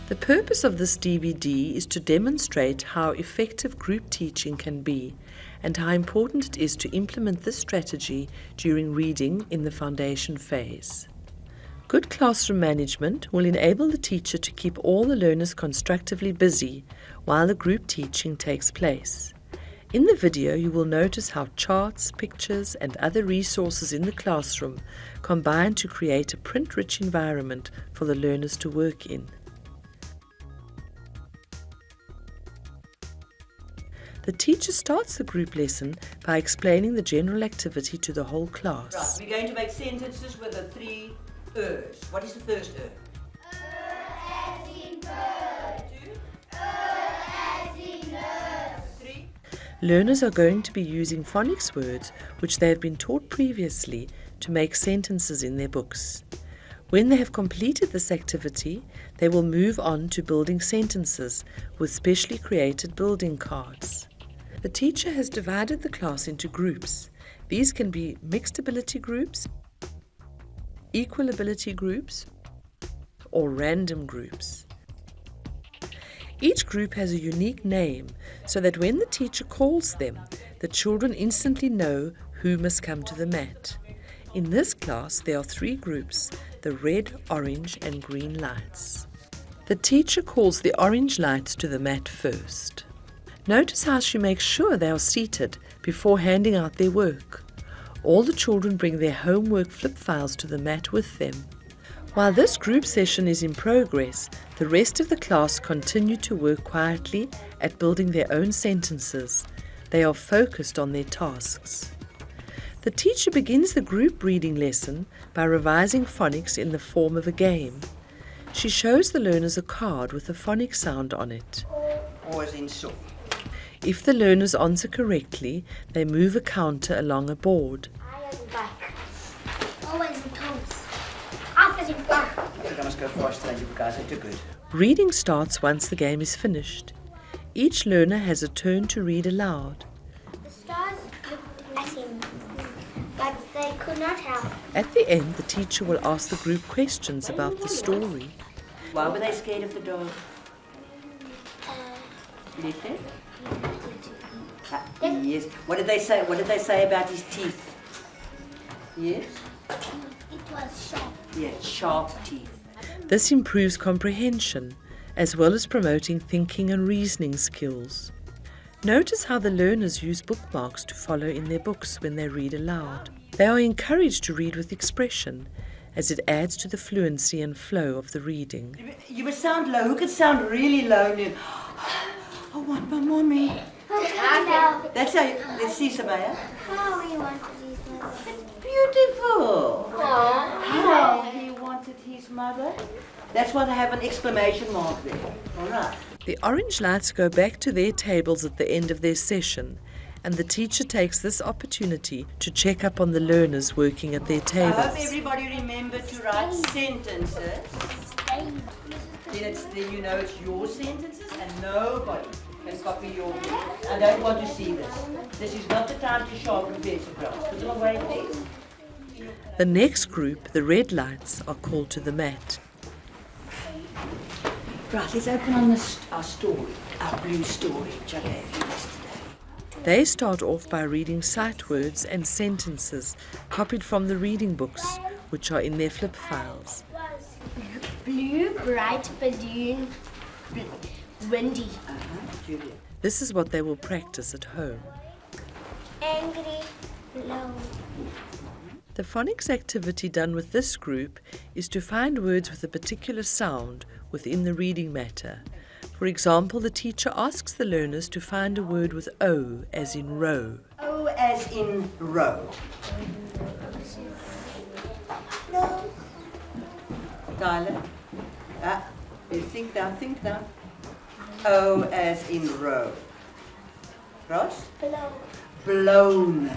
The purpose of this DVD is to demonstrate how effective group teaching can be and how important it is to implement this strategy during reading in the foundation phase. Good classroom management will enable the teacher to keep all the learners constructively busy while the group teaching takes place. In the video, you will notice how charts, pictures, and other resources in the classroom combine to create a print-rich environment for the learners to work in. The teacher starts the group lesson by explaining the general activity to the whole class. Right, we're going to make sentences with the 3 ers. What is the first er? As in bird. 2, As in nurse. 3. Learners are going to be using phonics words which they have been taught previously to make sentences in their books. When they have completed this activity, they will move on to building sentences with specially created building cards. The teacher has divided the class into groups. These can be mixed ability groups, equal ability groups, or random groups. Each group has a unique name so that when the teacher calls them, the children instantly know who must come to the mat. In this class, there are 3 groups, the red, orange, and green lights. The teacher calls the orange lights to the mat first. Notice how she makes sure they are seated before handing out their work. All the children bring their homework flip files to the mat with them. While this group session is in progress, the rest of the class continue to work quietly at building their own sentences. They are focused on their tasks. The teacher begins the group reading lesson by revising phonics in the form of a game. She shows the learners a card with a phonic sound on it. Or as in so. If the learners answer correctly, they move a counter along a board. I am back. Always in toes. Always in back. I think I must go faster than you guys are too good. Reading starts once the game is finished. Each learner has a turn to read aloud. The stars looked at him, but they could not help. At the end, the teacher will ask the group questions about the story. Why were they scared of the dog? Little? Yes. What did they say? What did they say about his teeth? Yes? It was sharp. Yeah, sharp teeth. This improves comprehension, as well as promoting thinking and reasoning skills. Notice how the learners use bookmarks to follow in their books when they read aloud. They are encouraged to read with expression, as it adds to the fluency and flow of the reading. You must sound low. Who could sound really low? I want my mommy. No. That's how you... Let's see, Samaya. How we want to see mother. Beautiful. Aww. How he wanted his mother. That's why they have an exclamation mark there. All right. The orange lights go back to their tables at the end of their session, and the teacher takes this opportunity to check up on the learners working at their I tables. hope everybody remembered to write sentences. Then you know it's your sentences and nobody can copy your work. I don't want to see this. This is not the time to sharpen pencil. Put them away, please. The next group, the red lights, are called to the mat. Right, let's open on our story, our blue story, which I gave you yesterday. They start off by reading sight words and sentences copied from the reading books, which are in their flip files. Blue, bright balloon, windy. Julia. This is what they will practice at home. Angry, low. The phonics activity done with this group is to find words with a particular sound within the reading matter. For example, the teacher asks the learners to find a word with O as in row. O as in row. No. Tyler. Think now. O as in row. Ross? Below. Blown.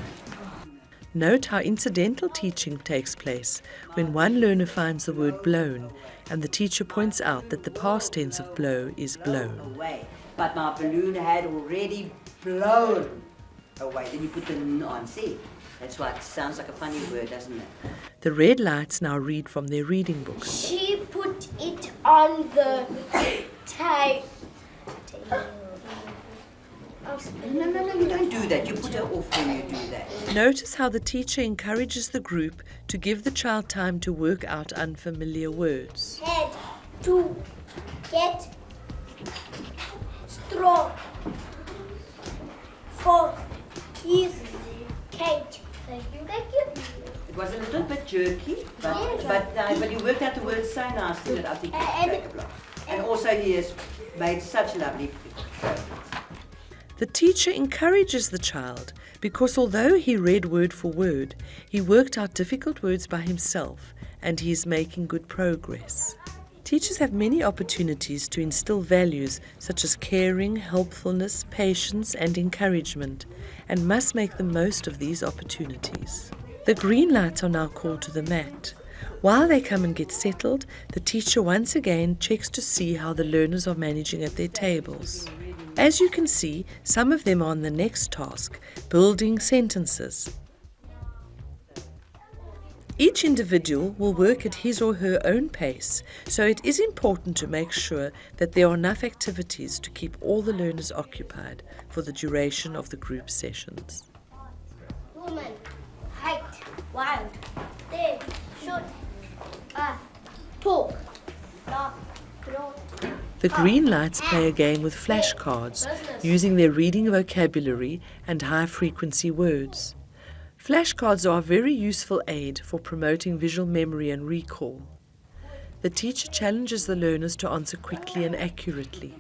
Note how incidental teaching takes place when one learner finds the word blown and the teacher points out that the past tense of blow is blown. Away. But my balloon had already blown away. Then you put the N on. See? That's why it sounds like a funny word, doesn't it? The red lights now read from their reading books. She put it on the table. No, you don't do that. You put her off when you do that. Notice how the teacher encourages the group to give the child time to work out unfamiliar words. Head to get straw for his cage. Thank you. It was a little bit jerky, but you worked out the words so nicely that I think you should take a block. And also he has made such lovely photos. The teacher encourages the child because although he read word for word, he worked out difficult words by himself and he is making good progress. Teachers have many opportunities to instill values such as caring, helpfulness, patience and encouragement and must make the most of these opportunities. The green lights are now called to the mat. While they come and get settled, the teacher once again checks to see how the learners are managing at their tables. As you can see, some of them are on the next task, building sentences. Each individual will work at his or her own pace, so it is important to make sure that there are enough activities to keep all the learners occupied for the duration of the group sessions. Woman, height, wild, they should talk, laugh, grow. The green lights play a game with flashcards, using their reading vocabulary and high-frequency words. Flashcards are a very useful aid for promoting visual memory and recall. The teacher challenges the learners to answer quickly and accurately.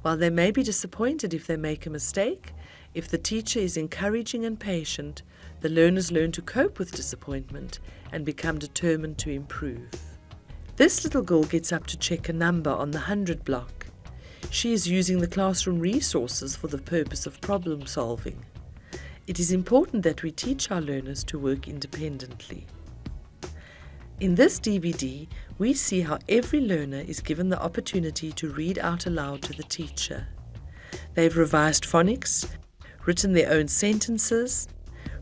While they may be disappointed if they make a mistake, if the teacher is encouraging and patient, the learners learn to cope with disappointment and become determined to improve. This little girl gets up to check a number on the 100 block. She is using the classroom resources for the purpose of problem solving. It is important that we teach our learners to work independently. In this DVD, we see how every learner is given the opportunity to read out aloud to the teacher. They've revised phonics, written their own sentences,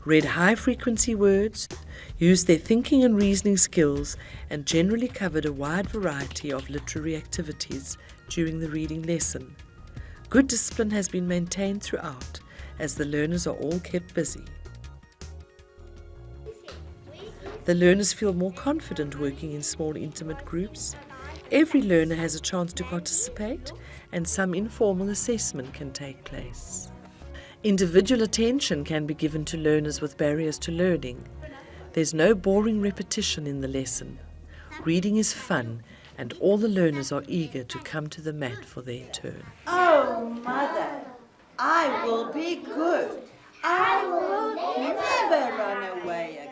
read high-frequency words, used their thinking and reasoning skills, and generally covered a wide variety of literary activities during the reading lesson. Good discipline has been maintained throughout, as the learners are all kept busy. The learners feel more confident working in small, intimate groups. Every learner has a chance to participate, and some informal assessment can take place. Individual attention can be given to learners with barriers to learning. There's no boring repetition in the lesson. Reading is fun, and all the learners are eager to come to the mat for their turn. Oh, Mother, I will be good. I will never run away again.